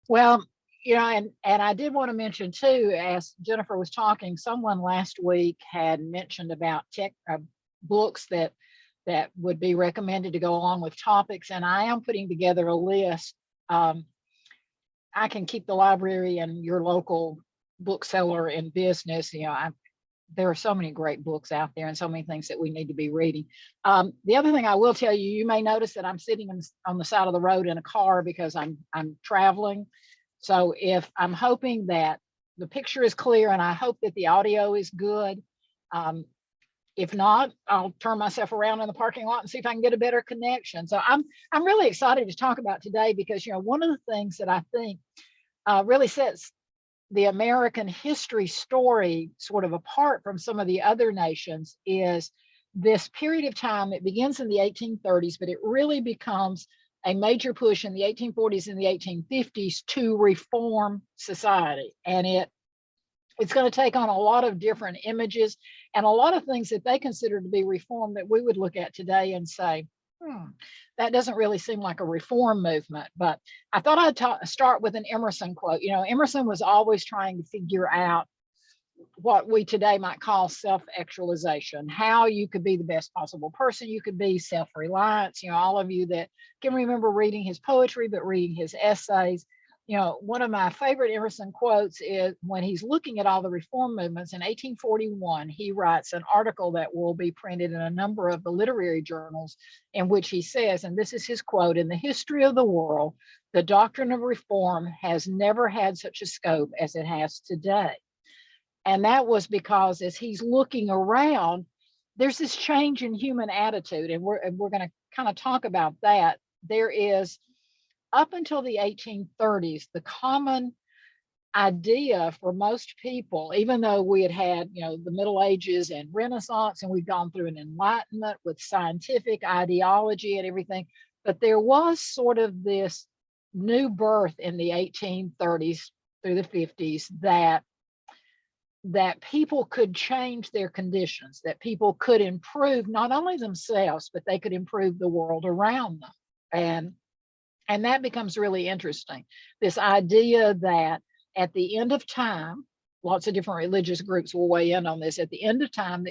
Well, and I did want to mention too, as Jennifer was talking, someone last week had mentioned about books that would be recommended to go along with topics, and I am putting together a list. I can keep the library and your local bookseller in business. There are so many great books out there and so many things that we need to be reading. The other thing I will tell you, you may notice that I'm sitting on the side of the road in a car because I'm traveling. So if I'm hoping that the picture is clear and I hope that the audio is good. If not, I'll turn myself around in the parking lot and see if I can get a better connection. So I'm really excited to talk about today because, one of the things that I think really sets the American history story sort of apart from some of the other nations is this period of time. It begins in the 1830s, but it really becomes a major push in the 1840s and the 1850s to reform society. And it's going to take on a lot of different images and a lot of things that they consider to be reform that we would look at today and say, that doesn't really seem like a reform movement. But I thought I'd start with an Emerson quote. Emerson was always trying to figure out what we today might call self-actualization, how you could be the best possible person you could be, self-reliance. All of you that can remember reading his poetry, but reading his essays. One of my favorite Emerson quotes is when he's looking at all the reform movements in 1841, he writes an article that will be printed in a number of the literary journals in which he says, and this is his quote, "In the history of the world, the doctrine of reform has never had such a scope as it has today." And that was because as he's looking around, there's this change in human attitude. And we're going to kind of talk about that. There is, up until the 1830s, the common idea for most people, even though we had the Middle Ages and Renaissance, and we've gone through an Enlightenment with scientific ideology and everything, but there was sort of this new birth in the 1830s through the 50s that people could change their conditions, that people could improve not only themselves, but they could improve the world around them. And that becomes really interesting. This idea that at the end of time, lots of different religious groups will weigh in on this, at the end of time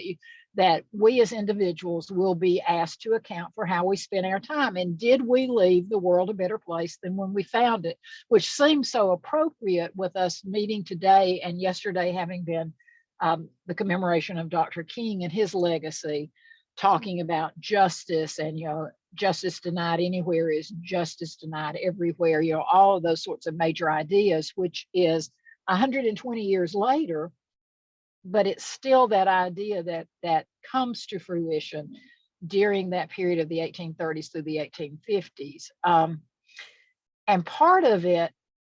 that we as individuals will be asked to account for how we spend our time. And did we leave the world a better place than when we found it? Which seems so appropriate with us meeting today and yesterday having been the commemoration of Dr. King and his legacy, talking about justice and, justice denied anywhere is justice denied everywhere, all of those sorts of major ideas, which is 120 years later, but it's still that idea that comes to fruition during that period of the 1830s through the 1850s. And part of it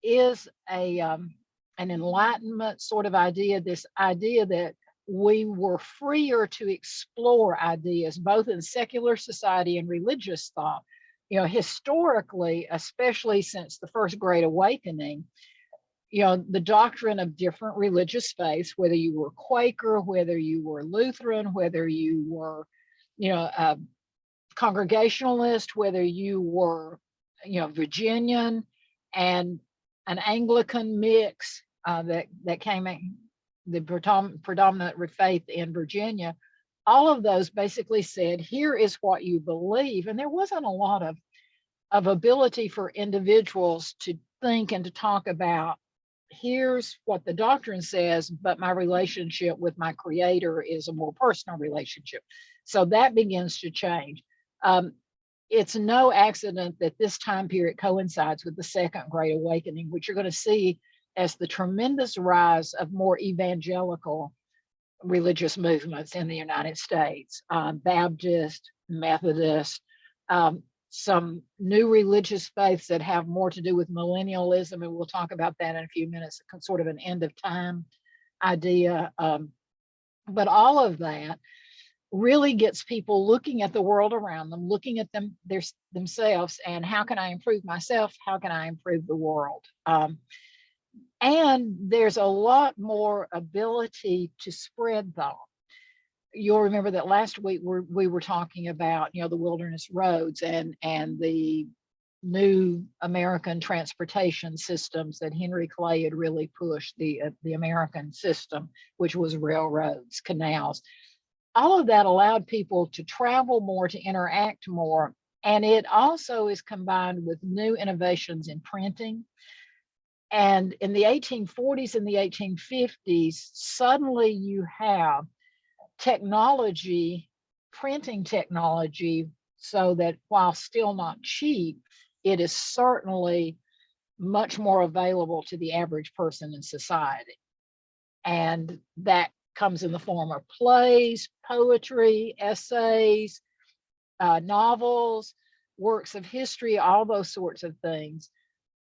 is an Enlightenment sort of idea, this idea that we were freer to explore ideas, both in secular society and religious thought. Historically, especially since the First Great Awakening, the doctrine of different religious faiths, whether you were Quaker, whether you were Lutheran, whether you were, Congregationalist, whether you were, Virginian, and an Anglican mix that came in, the predominant faith in Virginia, all of those basically said, here is what you believe. And there wasn't a lot of ability for individuals to think and to talk about, here's what the doctrine says, but my relationship with my creator is a more personal relationship. So that begins to change. It's no accident that this time period coincides with the Second Great Awakening, which you're going to see as the tremendous rise of more evangelical religious movements in the United States, Baptist, Methodist, some new religious faiths that have more to do with millennialism, and we'll talk about that in a few minutes, sort of an end of time idea. But all of that really gets people looking at the world around them, looking at themselves, and how can I improve myself? How can I improve the world? And there's a lot more ability to spread thought. You'll remember that last week we were talking about, the wilderness roads and the new American transportation systems that Henry Clay had really pushed, the American system, which was railroads, canals. All of that allowed people to travel more, to interact more. And it also is combined with new innovations in printing. And in the 1840s and the 1850s, suddenly you have technology, printing technology, so that while still not cheap, it is certainly much more available to the average person in society. And that comes in the form of plays, poetry, essays, novels, works of history, all those sorts of things.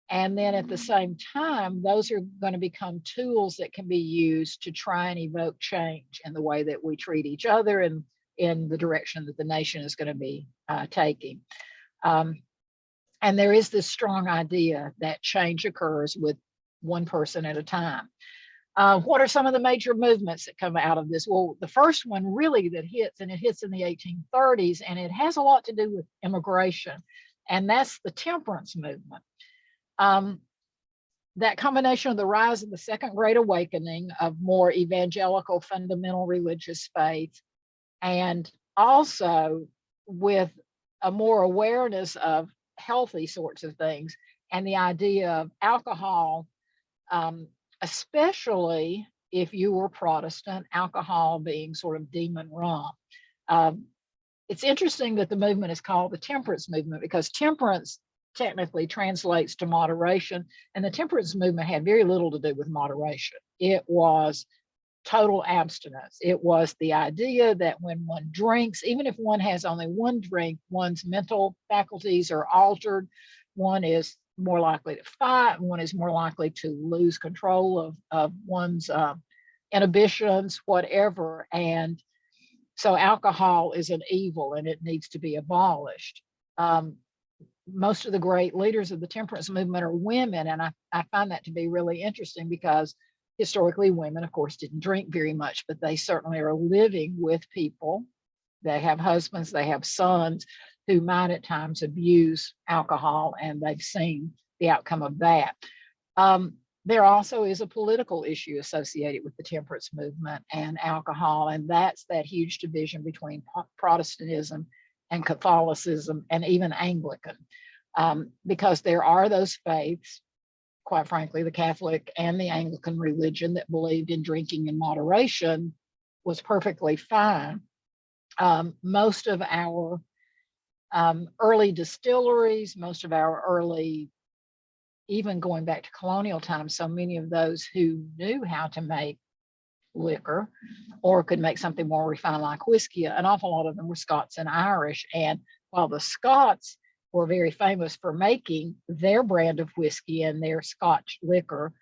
And then at the same time, those are going to become tools that can be used to try and evoke change in the way that we treat each other and in the direction that the nation is going to be taking. And there is this strong idea that change occurs with one person at a time. What are some of the major movements that come out of this? Well, the first one really that hits, and it hits in the 1830s, and it has a lot to do with immigration, and that's the Temperance Movement. That combination of the rise of the Second Great Awakening of more evangelical fundamental religious faith, and also with a more awareness of healthy sorts of things, and the idea of alcohol, especially if you were Protestant, alcohol being sort of demon rum. It's interesting that the movement is called the Temperance Movement, because temperance technically translates to moderation, and the Temperance Movement had very little to do with moderation. It was total abstinence. It was the idea that when one drinks, even if one has only one drink, one's mental faculties are altered. One is more likely to fight, one is more likely to lose control of one's inhibitions, whatever. And so alcohol is an evil and it needs to be abolished. Most of the great leaders of the temperance movement are women, and I find that to be really interesting, because historically women, of course, didn't drink very much, but they certainly are living with people. They have husbands, they have sons who might at times abuse alcohol, and they've seen the outcome of that. There also is a political issue associated with the temperance movement and alcohol, and that's that huge division between Protestantism and Catholicism and even Anglican, because there are those faiths, quite frankly, the Catholic and the Anglican religion, that believed in drinking in moderation was perfectly fine. Most of our early distilleries, most of our early, even going back to colonial times, so many of those who knew how to make liquor or could make something more refined like whiskey, an awful lot of them were Scots and Irish. And while the Scots were very famous for making their brand of whiskey and their Scotch liquor,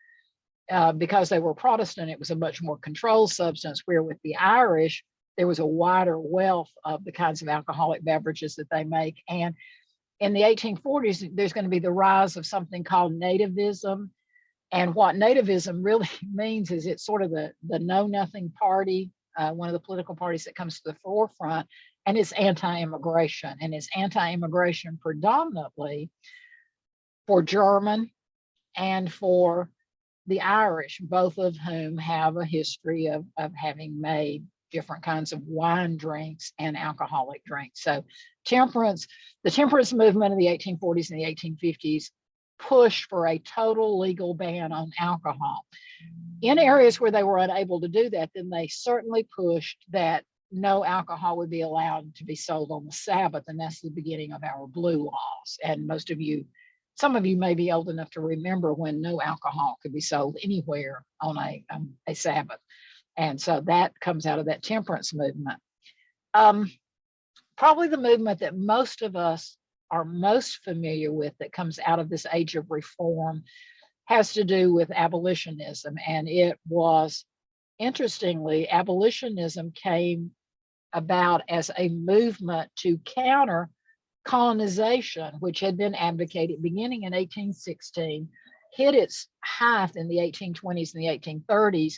because they were Protestant, it was a much more controlled substance, where with the Irish, there was a wider wealth of the kinds of alcoholic beverages that they make. And in the 1840s, there's going to be the rise of something called Nativism. And what Nativism really means is it's sort of the know-nothing party, one of the political parties that comes to the forefront, and it's anti-immigration. And it's anti-immigration predominantly for German and for the Irish, both of whom have a history of having made different kinds of wine drinks and alcoholic drinks. So the temperance movement in the 1840s and the 1850s pushed for a total legal ban on alcohol. In areas where they were unable to do that, then they certainly pushed that no alcohol would be allowed to be sold on the Sabbath, and that's the beginning of our blue laws. And some of you may be old enough to remember when no alcohol could be sold anywhere on a Sabbath. And so that comes out of that temperance movement. Probably the movement that most of us are most familiar with that comes out of this age of reform has to do with abolitionism. And it was, interestingly, abolitionism came about as a movement to counter colonization, which had been advocated beginning in 1816, hit its height in the 1820s and the 1830s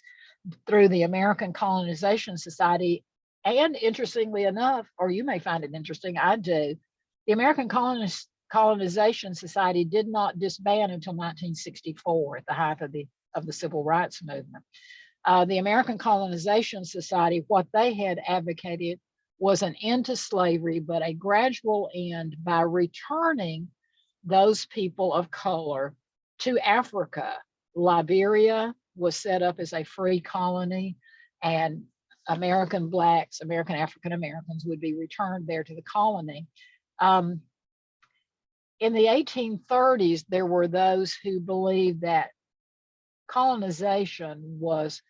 through the American Colonization Society. And interestingly enough, or you may find it interesting, I do, the American colonization society did not disband until 1964 at the height of the civil rights movement. The American Colonization Society, what they had advocated was an end to slavery, but a gradual end by returning those people of color to Africa. Liberia was set up as a free colony, and American Blacks, American African Americans would be returned there to the colony. In the 1830s, there were those who believed that colonization was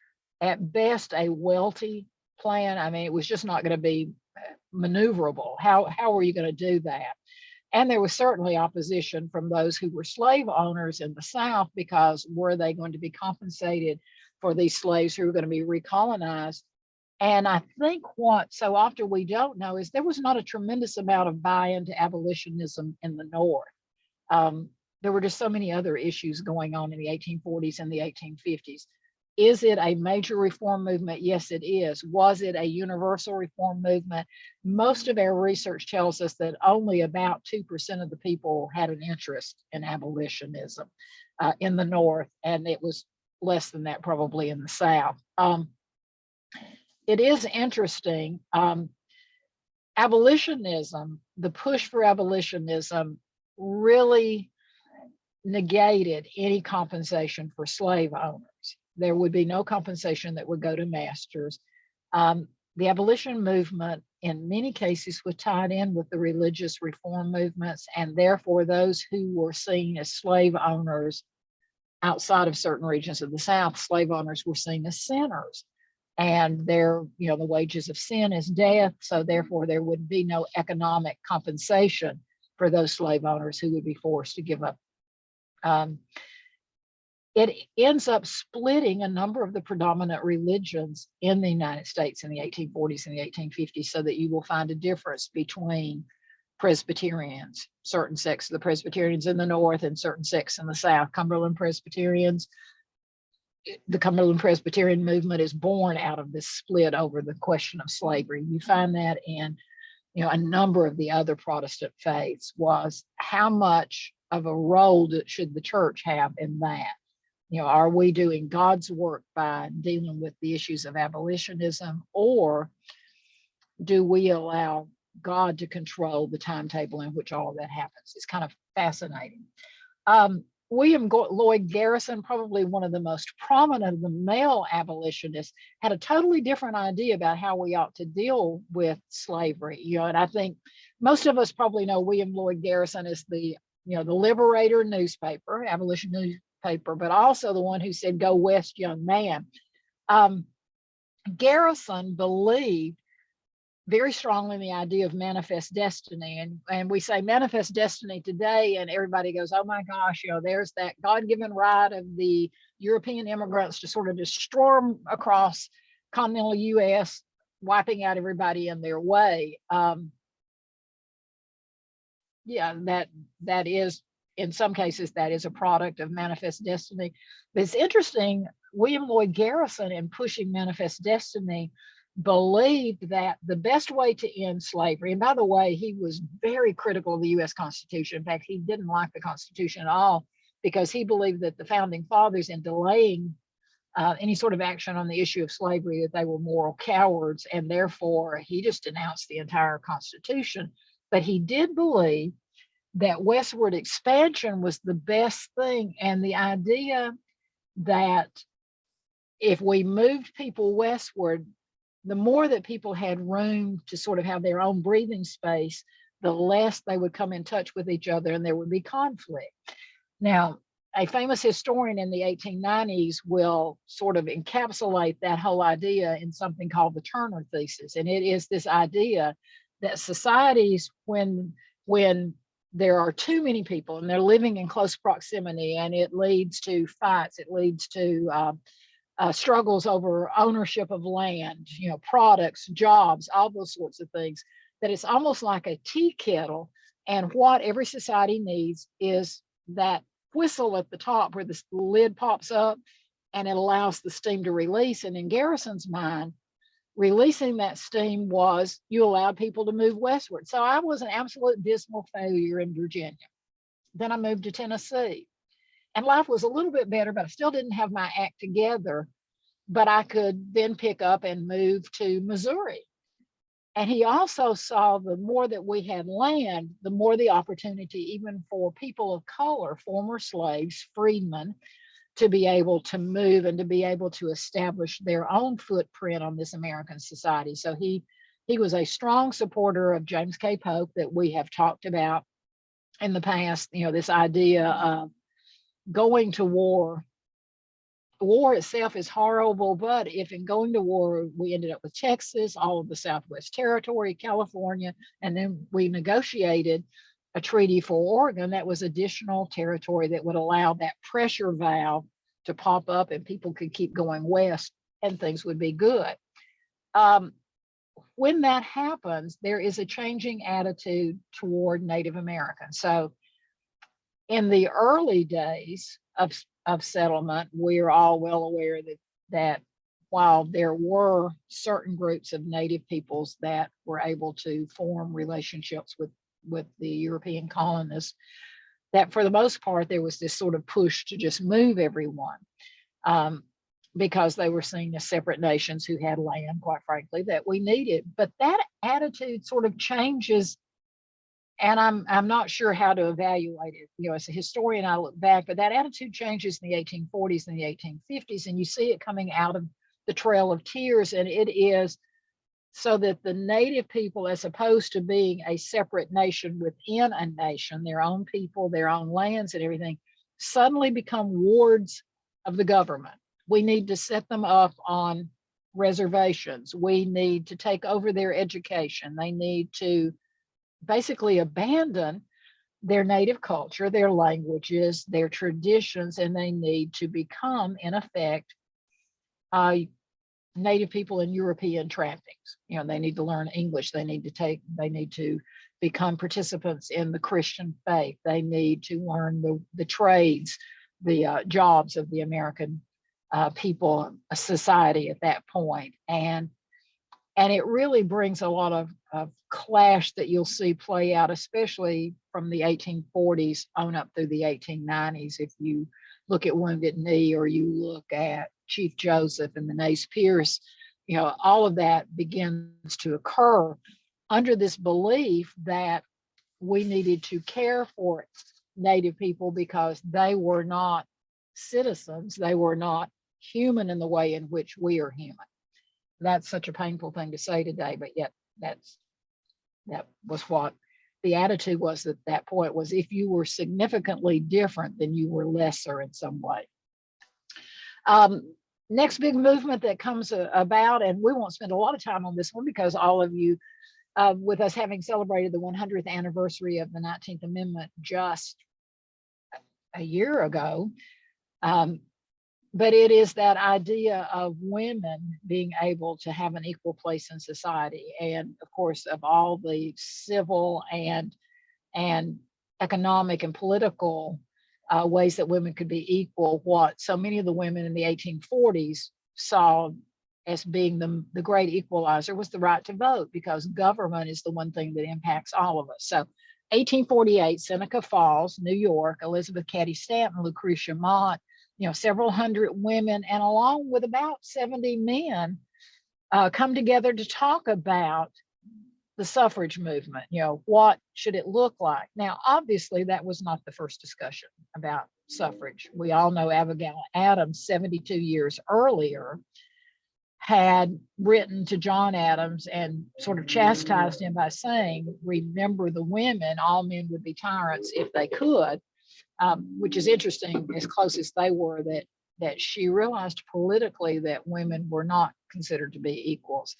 at best a wealthy plan. I mean, it was just not going to be maneuverable. How were you going to do that? And there was certainly opposition from those who were slave owners in the South, because were they going to be compensated for these slaves who were going to be recolonized? And I think what so often we don't know is there was not a tremendous amount of buy-in to abolitionism in the North. There were just so many other issues going on in the 1840s and the 1850s. Is it a major reform movement? Yes, it is. Was it a universal reform movement? Most of our research tells us that only about 2% of the people had an interest in abolitionism in the North, and it was less than that probably in the South. It is interesting. Abolitionism, the push for abolitionism, really negated any compensation for slave owners. There would be no compensation that would go to masters. The abolition movement, in many cases, was tied in with the religious reform movements, and therefore those who were seen as slave owners outside of certain regions of the South, slave owners were seen as sinners. And the wages of sin is death, so therefore there would be no economic compensation for those slave owners who would be forced to give up. It ends up splitting a number of the predominant religions in the United States in the 1840s and the 1850s, so that you will find a difference between Presbyterians, certain sects of the Presbyterians in the North and certain sects in the South. Cumberland Presbyterians, the Cumberland Presbyterian movement is born out of this split over the question of slavery. You find that in a number of the other Protestant faiths. Was how much of a role should the church have in that? Are we doing God's work by dealing with the issues of abolitionism, or do we allow God to control the timetable in which all of that happens? It's kind of fascinating. William Lloyd Garrison, probably one of the most prominent of the male abolitionists, had a totally different idea about how we ought to deal with slavery. And I think most of us probably know William Lloyd Garrison as the Liberator newspaper, abolition newspaper, but also the one who said, "Go West, young man." Garrison believed very strongly in the idea of manifest destiny. And we say manifest destiny today, and everybody goes, oh my gosh, there's that God-given right of the European immigrants to sort of just storm across continental US, wiping out everybody in their way. That is, in some cases, that is a product of manifest destiny. But it's interesting, William Lloyd Garrison, in pushing manifest destiny, believed that the best way to end slavery, and by the way, he was very critical of the US Constitution. In fact, he didn't like the Constitution at all, because he believed that the founding fathers, in delaying any sort of action on the issue of slavery, that they were moral cowards, and therefore he just denounced the entire Constitution. But he did believe that westward expansion was the best thing, and the idea that if we moved people westward, the more that people had room to sort of have their own breathing space, the less they would come in touch with each other and there would be conflict. Now, a famous historian in the 1890s will sort of encapsulate that whole idea in something called the Turner Thesis. And it is this idea that societies, when there are too many people and they're living in close proximity, and it leads to fights, it leads to struggles over ownership of land, products, jobs, all those sorts of things, that it's almost like a tea kettle. And what every society needs is that whistle at the top where the lid pops up and it allows the steam to release. And in Garrison's mind, releasing that steam was you allowed people to move westward. So I was an absolute dismal failure in Virginia. Then I moved to Tennessee, and life was a little bit better, but I still didn't have my act together. But I could then pick up and move to Missouri. And he also saw the more that we had land, the more the opportunity, even for people of color, former slaves, freedmen, to be able to move and to be able to establish their own footprint on this American society. So he was a strong supporter of James K. Polk that we have talked about in the past, this idea of going to war. War itself is horrible, but if in going to war, we ended up with Texas, all of the Southwest Territory, California, and then we negotiated a treaty for Oregon that was additional territory that would allow that pressure valve to pop up and people could keep going west and things would be good. When that happens, there is a changing attitude toward Native Americans. So in the early days of settlement, we're all well aware that while there were certain groups of Native peoples that were able to form relationships with the European colonists, that for the most part, there was this sort of push to just move everyone because they were seen as separate nations who had land, quite frankly, that we needed. But that attitude sort of changes, and I'm not sure how to evaluate it. As a historian, I look back, but that attitude changes in the 1840s and the 1850s, and you see it coming out of the Trail of Tears, and it is so that the Native people, as opposed to being a separate nation within a nation, their own people, their own lands and everything, suddenly become wards of the government. We need to set them up on reservations. We need to take over their education. They need to basically abandon their native culture, their languages, their traditions, and they need to become, in effect, Native people in European trappings. They need to learn English. They need to become participants in the Christian faith. They need to learn the trades, the jobs of the American people, society at that point. And it really brings a lot of clash that you'll see play out, especially from the 1840s on up through the 1890s. If you look at Wounded Knee or you look at Chief Joseph and the Nez Perce, all of that begins to occur under this belief that we needed to care for Native people because they were not citizens, they were not human in the way in which we are human. That's such a painful thing to say today, but yet that was what the attitude was at that point, was if you were significantly different, then you were lesser in some way. Next big movement that comes about, and we won't spend a lot of time on this one because all of you, with us having celebrated the 100th anniversary of the 19th Amendment just a year ago, but it is that idea of women being able to have an equal place in society. And of course, of all the civil and economic and political ways that women could be equal, what so many of the women in the 1840s saw as being the great equalizer was the right to vote, because government is the one thing that impacts all of us. So 1848, Seneca Falls, New York, Elizabeth Cady Stanton, Lucretia Mott, several hundred women, and along with about 70 men come together to talk about the suffrage movement. What should it look like? Now, obviously, that was not the first discussion about suffrage. We all know Abigail Adams, 72 years earlier, had written to John Adams and sort of chastised him by saying, remember the women, all men would be tyrants if they could, which is interesting, as close as they were, that she realized politically that women were not considered to be equals.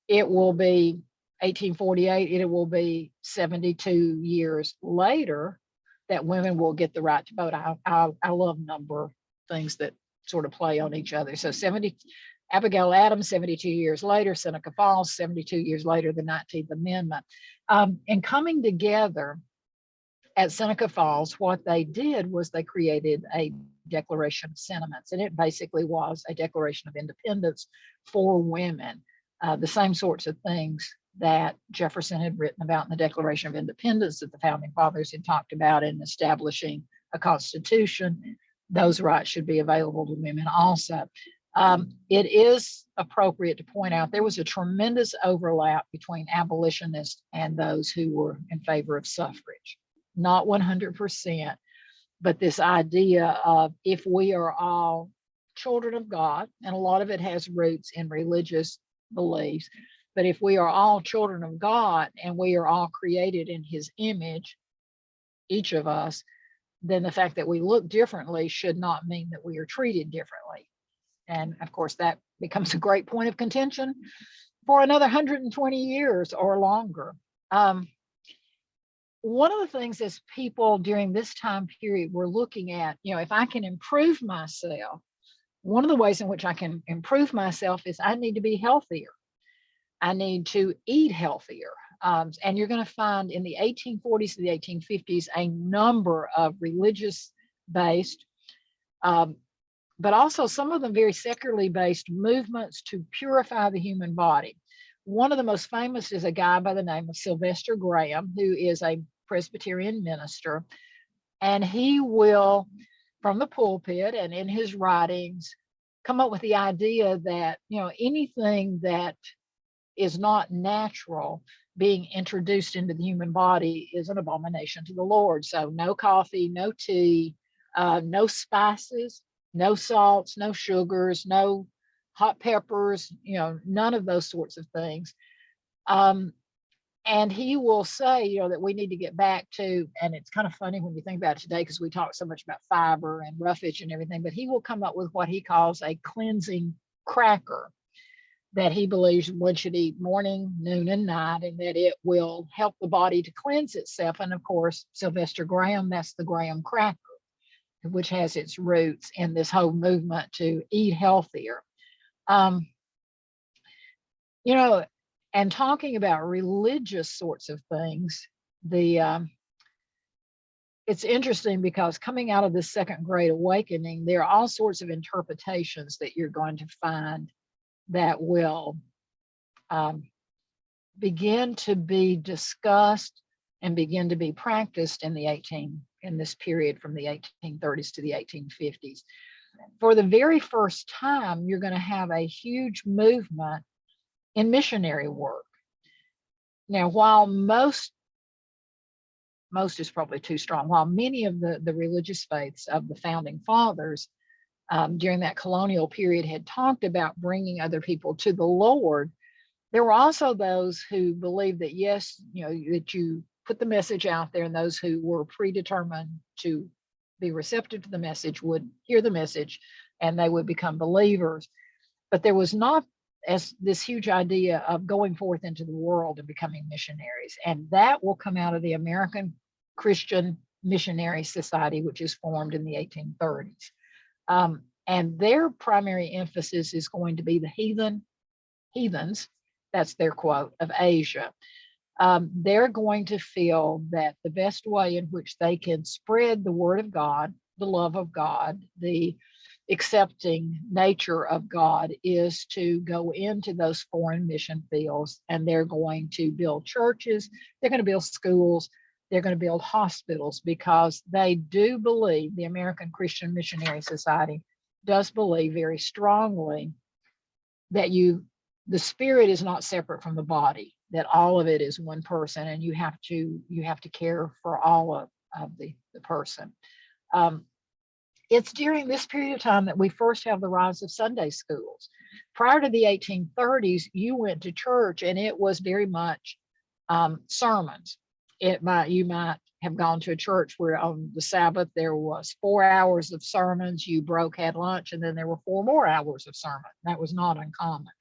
It will be 1848, it will be 72 years later that women will get the right to vote. I love number things that sort of play on each other. So Abigail Adams, 72 years later, Seneca Falls, 72 years later, the 19th Amendment. And coming together at Seneca Falls, what they did was they created a Declaration of Sentiments, and it basically was a declaration of independence for women. The same sorts of things that Jefferson had written about in the Declaration of Independence, that the founding fathers had talked about in establishing a constitution. Those rights should be available to women also. It is appropriate to point out there was a tremendous overlap between abolitionists and those who were in favor of suffrage. Not 100%, but this idea of if we are all children of God, and a lot of it has roots in religious beliefs, but if we are all children of God and we are all created in his image, each of us, then the fact that we look differently should not mean that we are treated differently. And of course, that becomes a great point of contention for another 120 years or longer. One of the things as people during this time period were looking at, if I can improve myself, one of the ways in which I can improve myself is I need to be healthier. I need to eat healthier. And you're going to find in the 1840s to the 1850s a number of religious-based, but also some of them very secularly based movements to purify the human body. One of the most famous is a guy by the name of Sylvester Graham, who is a Presbyterian minister, and he will, from the pulpit and in his writings, come up with the idea that, anything that is not natural being introduced into the human body is an abomination to the Lord. So no coffee, no tea, no spices, no salts, no sugars, no hot peppers, none of those sorts of things. And he will say, that we need to get back to, and it's kind of funny when you think about it today, because we talk so much about fiber and roughage and everything, but he will come up with what he calls a cleansing cracker that he believes one should eat morning, noon, and night, and that it will help the body to cleanse itself. And of course, Sylvester Graham, that's the Graham cracker, which has its roots in this whole movement to eat healthier. And talking about religious sorts of things, it's interesting because coming out of the Second Great Awakening, there are all sorts of interpretations that you're going to find that will begin to be discussed and begin to be practiced in this period from the 1830s to the 1850s. For the very first time, you're going to have a huge movement in missionary work. Now, while most is probably too strong, while many of the religious faiths of the founding fathers during that colonial period had talked about bringing other people to the Lord, there were also those who believed that, yes, that you put the message out there, and those who were predetermined to be receptive to the message would hear the message and they would become believers. But there was not as this huge idea of going forth into the world and becoming missionaries. And that will come out of the American Christian Missionary Society, which is formed in the 1830s. And their primary emphasis is going to be the heathens, that's their quote, of Asia. They're going to feel that the best way in which they can spread the word of God, the love of God, the accepting nature of God is to go into those foreign mission fields, and they're going to build churches, they're going to build schools, they're going to build hospitals, because they do believe, the American Christian Missionary Society does believe very strongly that the spirit is not separate from the body, that all of it is one person, and you have to care for all of the person. It's during this period of time that we first have the rise of Sunday schools. Prior to the 1830s, you went to church and it was very much sermons. You might have gone to a church where on the Sabbath there was 4 hours of sermons, you had lunch, and then there were 4 more hours of sermon. That was not uncommon.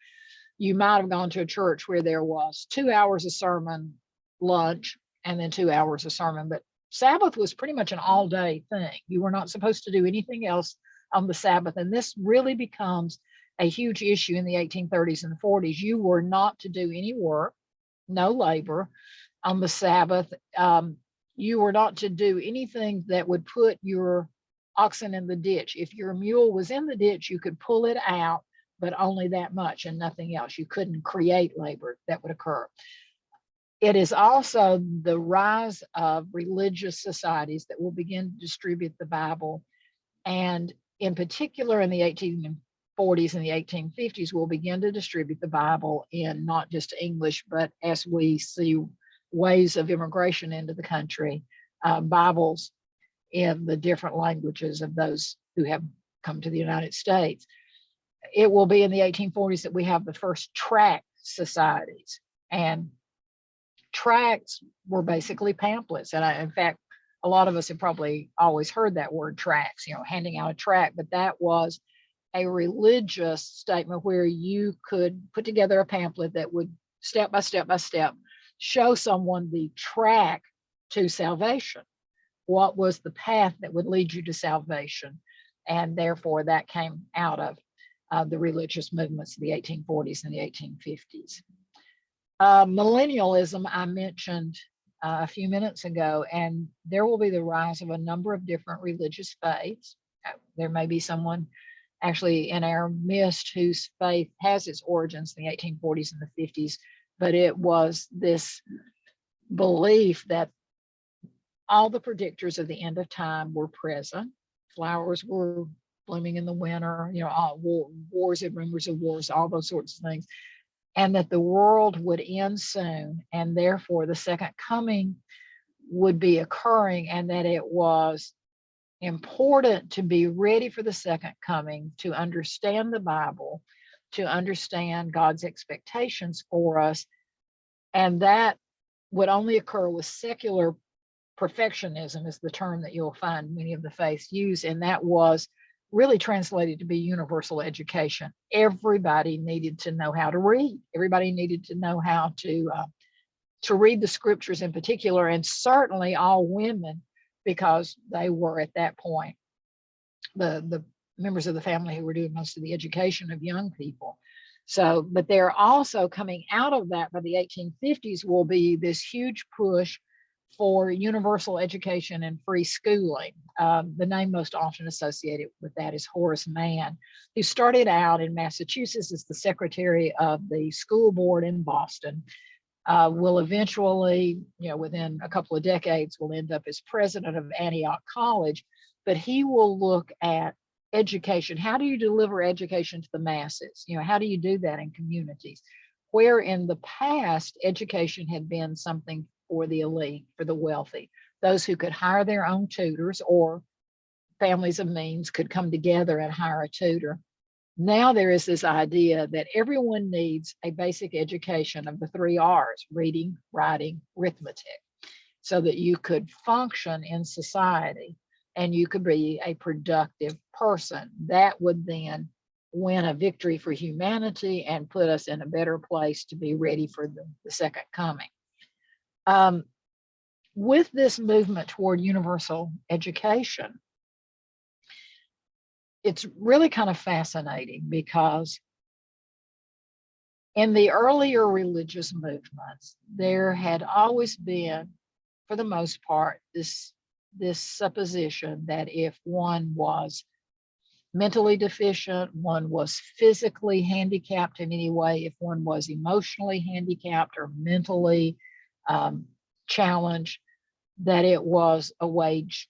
You might have gone to a church where there was 2 hours of sermon, lunch, and then 2 hours of sermon. But Sabbath was pretty much an all-day thing. You were not supposed to do anything else on the Sabbath. And this really becomes a huge issue in the 1830s and 40s. You were not to do any work, no labor on the Sabbath. You were not to do anything that would put your oxen in the ditch. If your mule was in the ditch, you could pull it out, but only that much and nothing else. You couldn't create labor that would occur. It is also the rise of religious societies that will begin to distribute the Bible. And in particular, in the 1840s and the 1850s, will begin to distribute the Bible in not just English, but as we see waves of immigration into the country, Bibles in the different languages of those who have come to the United States. It will be in the 1840s that we have the first tract societies. And tracts were basically pamphlets. And in fact, a lot of us have probably always heard that word tracts, handing out a tract, but that was a religious statement where you could put together a pamphlet that would step by step by step show someone the track to salvation. What was the path that would lead you to salvation? And therefore that came out of the religious movements of the 1840s and the 1850s. Millennialism, I mentioned a few minutes ago, and there will be the rise of a number of different religious faiths. There may be someone actually in our midst whose faith has its origins in the 1840s and the 50s, but it was this belief that all the predictors of the end of time were present. Flowers were blooming in the winter, all wars and rumors of wars, all those sorts of things, and that the world would end soon, and therefore the second coming would be occurring, and that it was important to be ready for the second coming, to understand the Bible, to understand God's expectations for us. And that would only occur with secular perfectionism, is the term that you'll find many of the faiths use. And that was really translated to be universal education. Everybody needed to know how to read. Everybody needed to know how to read the scriptures in particular, and certainly all women, because they were at that point the members of the family who were doing most of the education of young people. So, but they're also coming out of that by the 1850s will be this huge push for universal education and free schooling. The name most often associated with that is Horace Mann, who started out in Massachusetts as the secretary of the school board in Boston. Will eventually, within a couple of decades, will end up as president of Antioch College, but he will look at education. How do you deliver education to the masses? How do you do that in communities where in the past education had been something for the elite, for the wealthy, those who could hire their own tutors, or families of means could come together and hire a tutor. Now there is this idea that everyone needs a basic education of the 3 R's: reading, writing, arithmetic, so that you could function in society and you could be a productive person. That would then win a victory for humanity and put us in a better place to be ready for the second coming. With this movement toward universal education, it's really kind of fascinating, because in the earlier religious movements, there had always been, for the most part, this supposition that if one was mentally deficient, one was physically handicapped in any way, if one was emotionally handicapped or mentally challenged, that it was a wage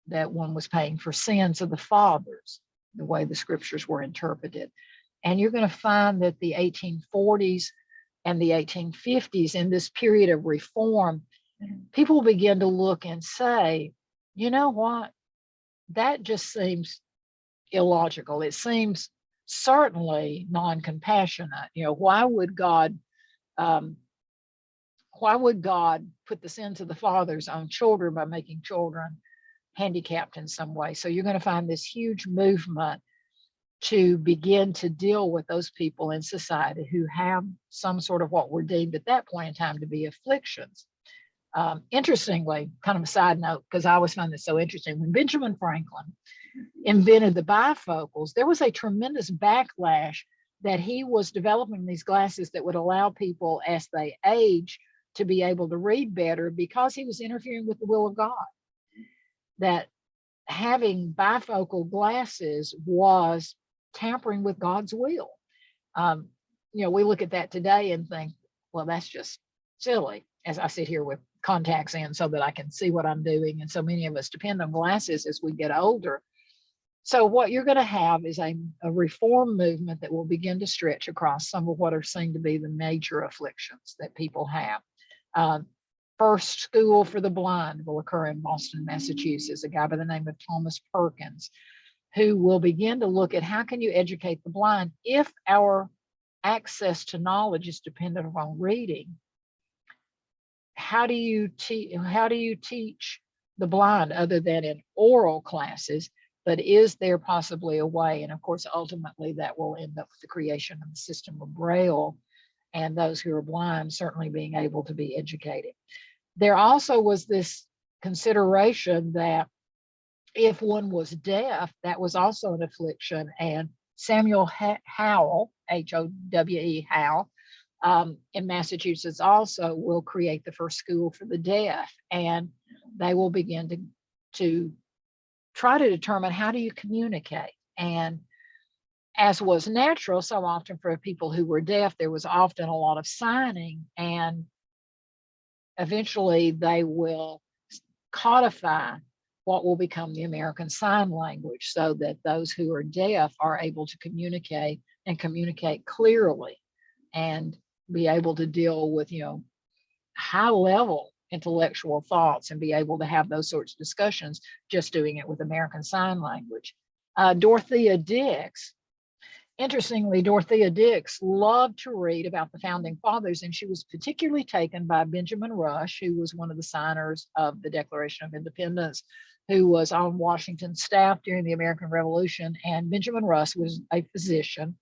that one was paying for sins of the fathers, the way the scriptures were interpreted. And you're going to find that the 1840s and the 1850s, in this period of reform, people begin to look and say, you know what, that just seems illogical. It seems certainly non-compassionate. Why would God put the sins of the fathers on children by making children handicapped in some way? So you're going to find this huge movement to begin to deal with those people in society who have some sort of what were deemed at that point in time to be afflictions. Interestingly, kind of a side note, because I always find this so interesting, when Benjamin Franklin invented the bifocals, there was a tremendous backlash that he was developing these glasses that would allow people as they age to be able to read better, because he was interfering with the will of God. That having bifocal glasses was tampering with God's will. We look at that today and think, well, that's just silly. as I sit here with contacts in so that I can see what I'm doing. And so many of us depend on glasses as we get older. So what you're going to have is a reform movement that will begin to stretch across some of what are seen to be the major afflictions that people have. First school for the blind will occur in Boston, Massachusetts, a guy by the name of Thomas Perkins, who will begin to look at how can you educate the blind if our access to knowledge is dependent upon reading. How do you teach the blind other than in oral classes? But is there possibly a way? And of course, ultimately, that will end up with the creation of the system of Braille, and those who are blind certainly being able to be educated. There also was this consideration that if one was deaf, that was also an affliction. And Samuel Howell, H-O-W-E, Howell, in Massachusetts also will create the first school for the deaf. And they will begin to try to determine how do you communicate. And as was natural, so often for people who were deaf, there was often a lot of signing, and eventually they will codify what will become the American Sign Language so that those who are deaf are able to communicate and communicate clearly and be able to deal with, high level intellectual thoughts and be able to have those sorts of discussions just doing it with American Sign Language. Dorothea Dix, interestingly, Dorothea Dix loved to read about the founding fathers, and she was particularly taken by Benjamin Rush, who was one of the signers of the Declaration of Independence, who was on Washington's staff during the American Revolution. And Benjamin Rush was a physician.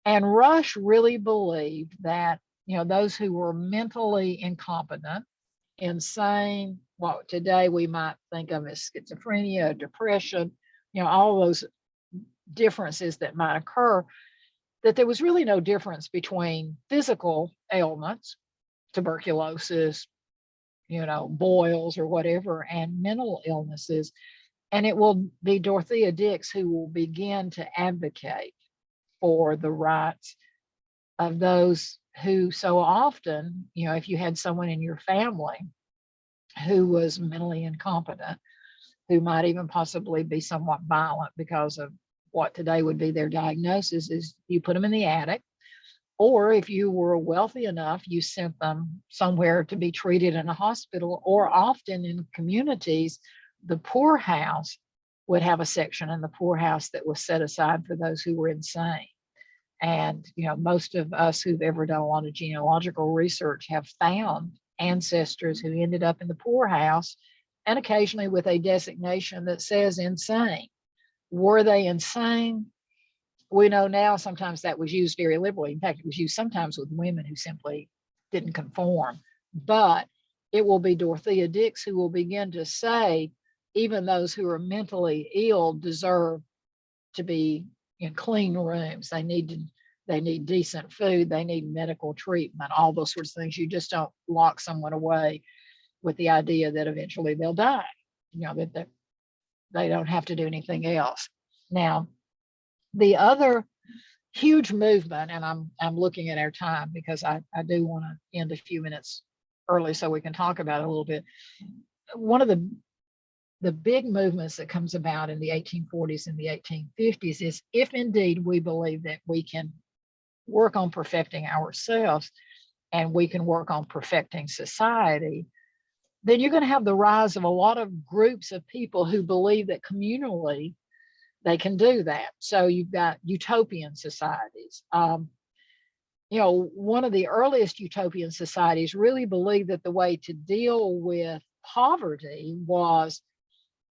And Rush really believed that, those who were mentally incompetent, insane, what today we might think of as schizophrenia, depression, all those differences that might occur, that there was really no difference between physical ailments, tuberculosis, boils or whatever, and mental illnesses. And it will be Dorothea Dix who will begin to advocate for the rights of those who so often, if you had someone in your family who was mentally incompetent, who might even possibly be somewhat violent because of what today would be their diagnosis, is you put them in the attic, or if you were wealthy enough, you sent them somewhere to be treated in a hospital, or often in communities, the poorhouse would have a section in the poorhouse that was set aside for those who were insane. And, most of us who've ever done a lot of genealogical research have found ancestors who ended up in the poorhouse, and occasionally with a designation that says insane. Were they insane? We know now sometimes that was used very liberally. In fact, it was used sometimes with women who simply didn't conform. But it will be Dorothea Dix who will begin to say, even those who are mentally ill deserve to be in clean rooms. They need decent food. They need medical treatment, all those sorts of things. You just don't lock someone away with the idea that eventually they'll die, that they don't have to do anything else. Now, the other huge movement, and I'm looking at our time because I do want to end a few minutes early so we can talk about it a little bit. One of the big movements that comes about in the 1840s and the 1850s is, if indeed we believe that we can work on perfecting ourselves and we can work on perfecting society, then you're going to have the rise of a lot of groups of people who believe that communally they can do that. So you've got utopian societies. One of the earliest utopian societies really believed that the way to deal with poverty was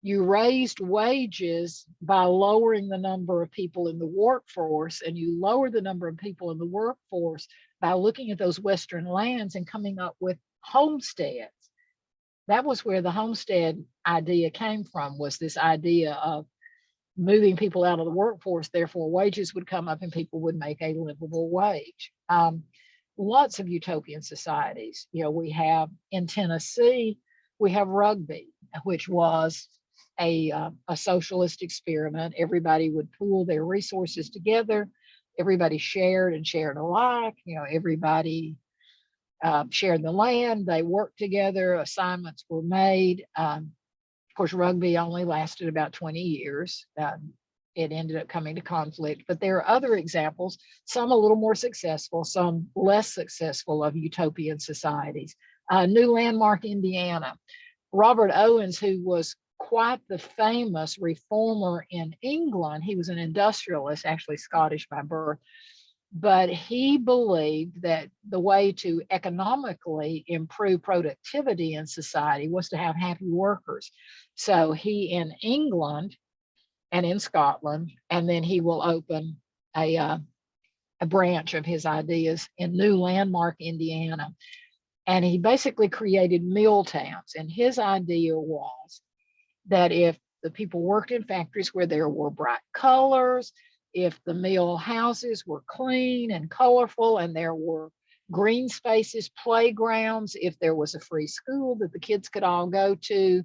you raised wages by lowering the number of people in the workforce, and you lower the number of people in the workforce by looking at those Western lands and coming up with homesteads. That was where the homestead idea came from, was this idea of moving people out of the workforce, therefore wages would come up and people would make a livable wage. Lots of utopian societies. We have in Tennessee, we have Rugby, which was a socialist experiment. Everybody would pool their resources together. Everybody shared and shared alike. Everybody shared the land, they worked together, assignments were made. Of course, rugby only lasted about 20 years. It ended up coming to conflict, but there are other examples, some a little more successful, some less successful, of utopian societies. New Landmark, Indiana. Robert Owens, who was quite the famous reformer in England, he was an industrialist, actually Scottish by birth, but he believed that the way to economically improve productivity in society was to have happy workers. So he, in England and in Scotland, and then he will open a branch of his ideas in New Landmark, Indiana. And he basically created mill towns. And his idea was that if the people worked in factories where there were bright colors, if the mill houses were clean and colorful, and there were green spaces, playgrounds, if there was a free school that the kids could all go to,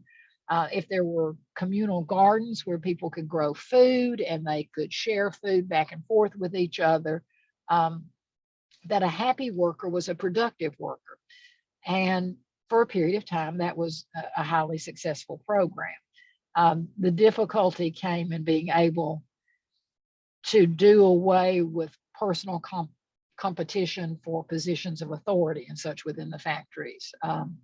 if there were communal gardens where people could grow food and they could share food back and forth with each other, that a happy worker was a productive worker. And for a period of time, that was a highly successful program. The difficulty came in being able to do away with personal competition for positions of authority and such within the factories.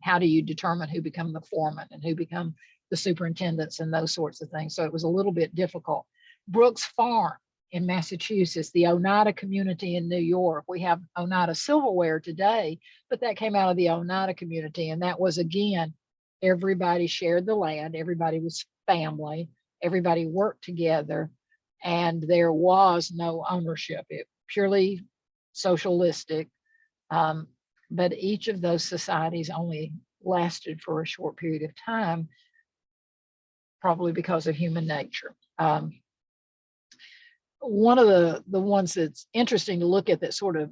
How do you determine who become the foreman and who become the superintendents and those sorts of things? So it was a little bit difficult. Brooks Farm in Massachusetts, the Oneida community in New York. We have Oneida silverware today, but that came out of the Oneida community. And that was, again, everybody shared the land, everybody was family, everybody worked together, and there was no ownership. It purely socialistic, but each of those societies only lasted for a short period of time, probably because of human nature. One of the ones that's interesting to look at that sort of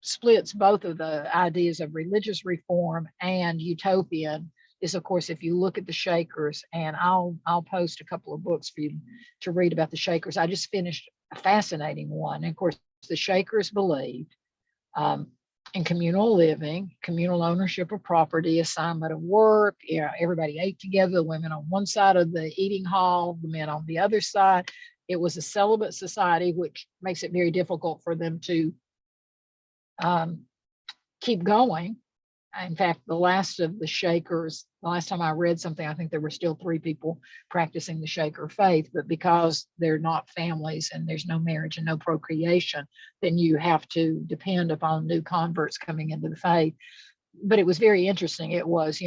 splits both of the ideas of religious reform and utopian is, of course, if you look at the Shakers, and I'll post a couple of books for you to read about the Shakers. I just finished a fascinating one. And of course, the Shakers believed in communal living, communal ownership of property, assignment of work. You know, everybody ate together, the women on one side of the eating hall, the men on the other side. It was a celibate society, which makes it very difficult for them to keep going. In fact, the last of the Shakers, the last time I read something, I think there were still 3 people practicing the Shaker faith, but because they're not families and there's no marriage and no procreation, then you have to depend upon new converts coming into the faith. But it was very interesting. It was,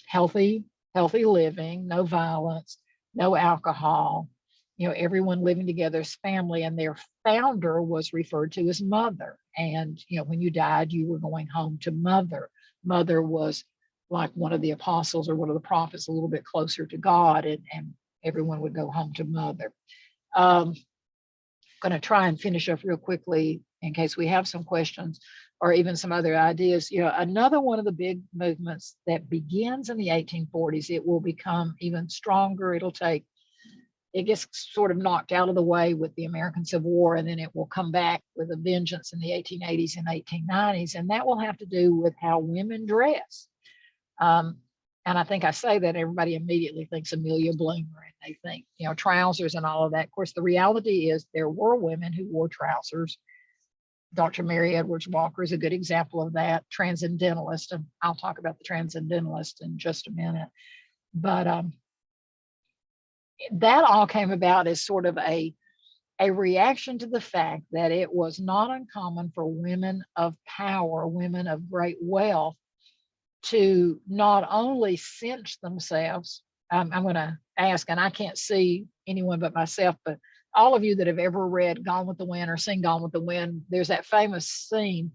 healthy living, no violence, no alcohol, everyone living together as family, and their founder was referred to as Mother. And, when you died, you were going home to Mother. Mother was like one of the apostles or one of the prophets, a little bit closer to God, and everyone would go home to Mother. Going to try and finish up real quickly in case we have some questions or even some other ideas. Another one of the big movements that begins in the 1840s, it will become even stronger. It gets sort of knocked out of the way with the American Civil War, and then it will come back with a vengeance in the 1880s and 1890s, and that will have to do with how women dress. And I think I say that everybody immediately thinks Amelia Bloomer, and they think, trousers and all of that. Of course, the reality is there were women who wore trousers. Dr. Mary Edwards Walker is a good example of that, transcendentalist, and I'll talk about the transcendentalist in just a minute. But that all came about as sort of a reaction to the fact that it was not uncommon for women of power, women of great wealth, to not only cinch themselves. I'm going to ask, and I can't see anyone but myself, but all of you that have ever read Gone with the Wind or seen Gone with the Wind, there's that famous scene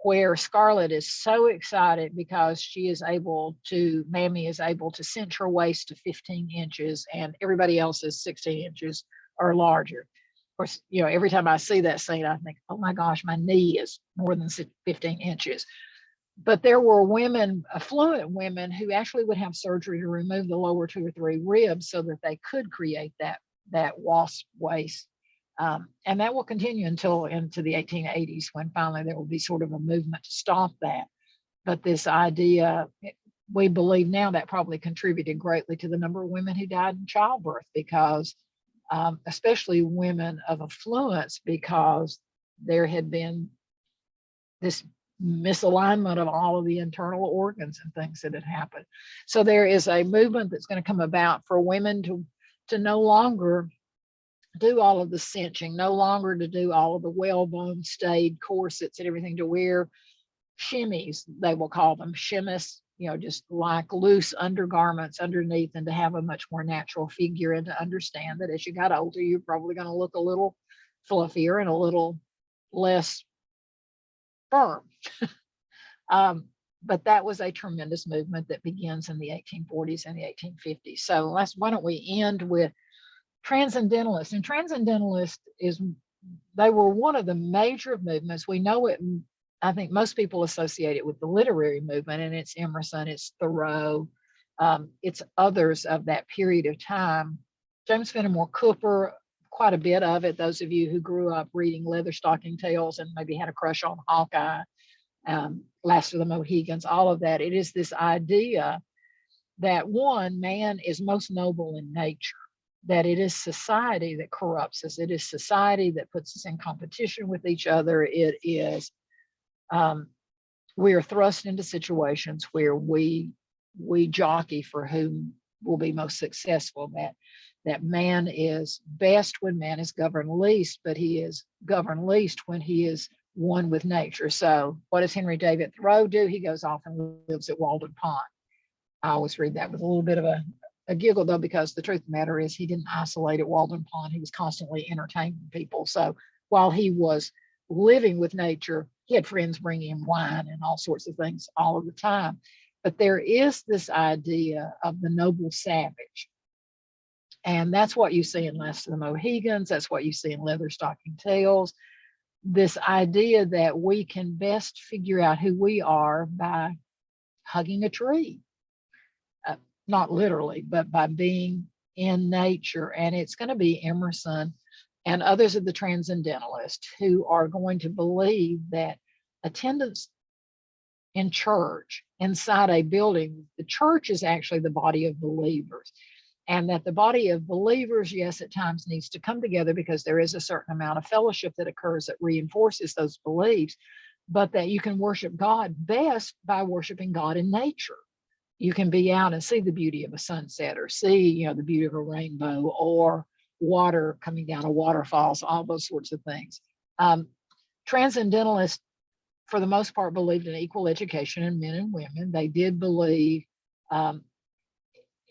where Scarlett is so excited because Mammy is able to cinch her waist to 15 inches and everybody else is 16 inches or larger. Of course, every time I see that scene, I think, oh my gosh, my knee is more than 15 inches. But there were women, affluent women, who actually would have surgery to remove the lower 2 or 3 ribs so that they could create that wasp waist. And that will continue until into the 1880s, when finally there will be sort of a movement to stop that. But this idea, we believe now, that probably contributed greatly to the number of women who died in childbirth, because especially women of affluence, because there had been this misalignment of all of the internal organs and things that had happened. So there is a movement that's going to come about for women to no longer do all of the cinching, no longer to do all of the whalebone stayed corsets and everything, to wear shimmies, they will call them shimmies, just like loose undergarments underneath, and to have a much more natural figure, and to understand that as you got older, you're probably going to look a little fluffier and a little less firm. But that was a tremendous movement that begins in the 1840s and the 1850s. So why don't we end with Transcendentalists. And Transcendentalists they were one of the major movements. We know it, I think most people associate it with the literary movement, and it's Emerson, it's Thoreau, it's others of that period of time. James Fenimore Cooper, quite a bit of it. Those of you who grew up reading Leatherstocking Tales and maybe had a crush on Hawkeye, Last of the Mohegans, all of that. It is this idea that man is most noble in nature, that it is society that corrupts us. It is society that puts us in competition with each other. It is, we are thrust into situations where we jockey for whom will be most successful, that man is best when man is governed least, but he is governed least when he is one with nature. So what does Henry David Thoreau do? He goes off and lives at Walden Pond. I always read that with a little bit of a giggle, though, because the truth of the matter is he didn't isolate at Walden Pond. He was constantly entertaining people. So while he was living with nature, he had friends bringing him wine and all sorts of things all of the time. But there is this idea of the noble savage. And that's what you see in Last of the Mohegans. That's what you see in Leatherstocking Tales. This idea that we can best figure out who we are by hugging a tree. Not literally, but by being in nature. And it's going to be Emerson and others of the Transcendentalists who are going to believe that attendance in church, inside a building, the church is actually the body of believers. And that the body of believers, yes, at times needs to come together because there is a certain amount of fellowship that occurs that reinforces those beliefs, but that you can worship God best by worshiping God in nature. You can be out and see the beauty of a sunset, or see, the beauty of a rainbow, or water coming down a waterfalls, all those sorts of things. Transcendentalists, for the most part, believed in equal education in men and women. They did believe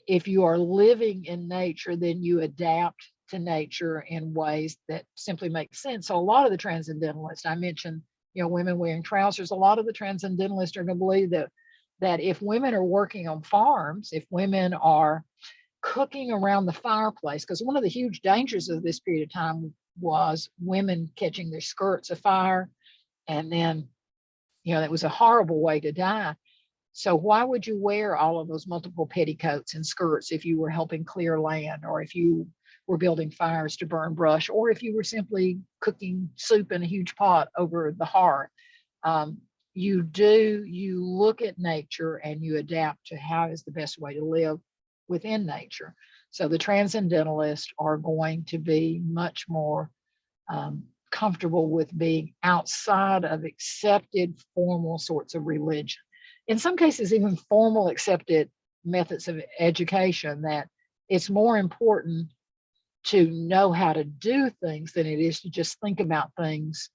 if you are living in nature, then you adapt to nature in ways that simply make sense. So a lot of the Transcendentalists, I mentioned, women wearing trousers, a lot of the Transcendentalists are going to believe that if women are working on farms, if women are cooking around the fireplace, because one of the huge dangers of this period of time was women catching their skirts afire, and then, that was a horrible way to die. So why would you wear all of those multiple petticoats and skirts if you were helping clear land, or if you were building fires to burn brush, or if you were simply cooking soup in a huge pot over the hearth? You look at nature and you adapt to how is the best way to live within nature. So the Transcendentalists are going to be much more comfortable with being outside of accepted formal sorts of religion. In some cases, even formal accepted methods of education, that it's more important to know how to do things than it is to just think about things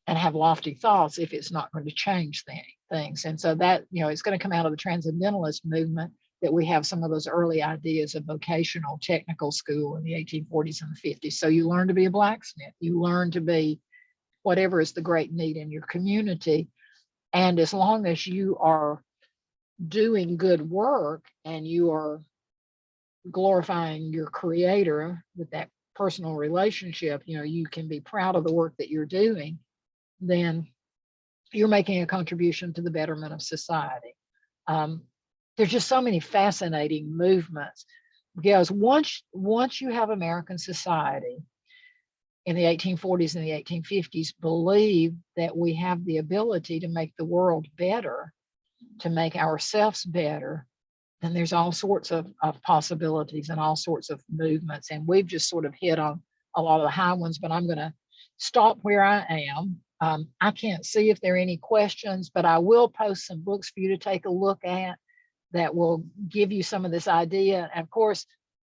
and have lofty thoughts if it's not going to change things. And so that, it's going to come out of the Transcendentalist movement, that we have some of those early ideas of vocational technical school in the 1840s and the 50s. So you learn to be a blacksmith, you learn to be whatever is the great need in your community. And as long as you are doing good work and you are glorifying your creator with that personal relationship, you can be proud of the work that you're doing, then you're making a contribution to the betterment of society. There's just so many fascinating movements, because once you have American society, in the 1840s and the 1850s believed that we have the ability to make the world better, to make ourselves better, then there's all sorts of possibilities and all sorts of movements. And we've just sort of hit on a lot of the high ones, but I'm going to stop where I am. I can't see if there are any questions, but I will post some books for you to take a look at that will give you some of this idea. And of course,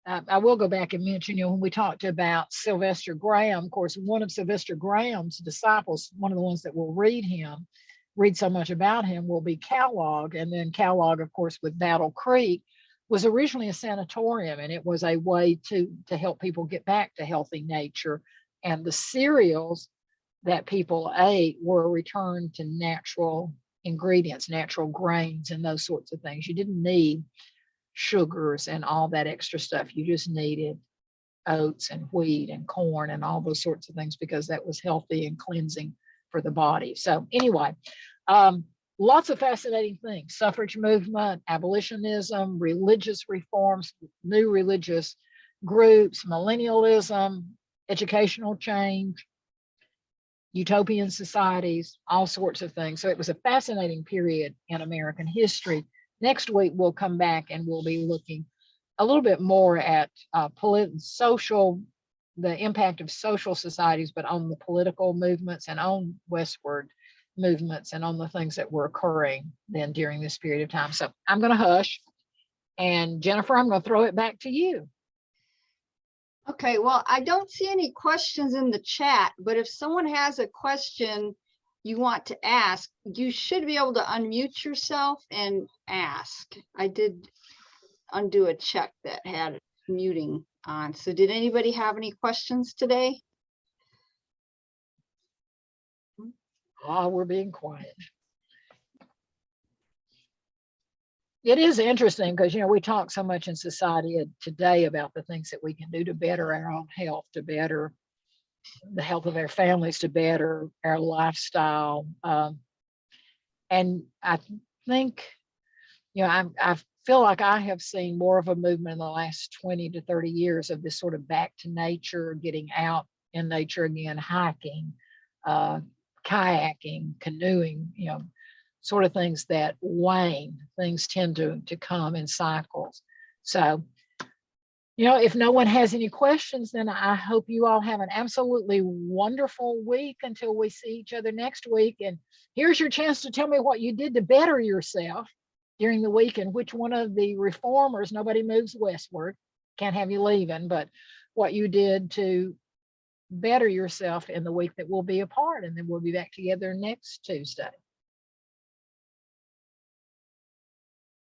I will go back and mention, when we talked about Sylvester Graham, of course, one of Sylvester Graham's disciples, one of the ones that will read so much about him, will be Kellogg. And then Kellogg, of course, with Battle Creek, was originally a sanatorium, and it was a way to help people get back to healthy nature. And the cereals that people ate were returned to natural ingredients, natural grains, and those sorts of things. You didn't need sugars and all that extra stuff. You just needed oats and wheat and corn and all those sorts of things, because that was healthy and cleansing for the body. So anyway, lots of fascinating things: suffrage movement, abolitionism, religious reforms, new religious groups, millennialism, educational change, utopian societies, all sorts of things. So it was a fascinating period in American history. Next week, we'll come back and we'll be looking a little bit more at the impact of social societies, but on the political movements and on westward movements and on the things that were occurring then during this period of time. So I'm going to hush. And Jennifer, I'm going to throw it back to you. Okay, well, I don't see any questions in the chat, but if someone has a question you want to ask, you should be able to unmute yourself and ask. I did undo a check that had muting on. So did anybody have any questions today? Oh, we're being quiet. It is interesting because, we talk so much in society today about the things that we can do to better our own health, to better the health of our families, to better our lifestyle. And I think, I feel like I have seen more of a movement in the last 20 to 30 years of this sort of back to nature, getting out in nature again, hiking, kayaking, canoeing, sort of things that wane. Things tend to come in cycles. So, if no one has any questions, then I hope you all have an absolutely wonderful week until we see each other next week. And here's your chance to tell me what you did to better yourself during the week, and which one of the reformers, nobody moves westward, can't have you leaving, but what you did to better yourself in the week that we'll be apart. And then we'll be back together next Tuesday.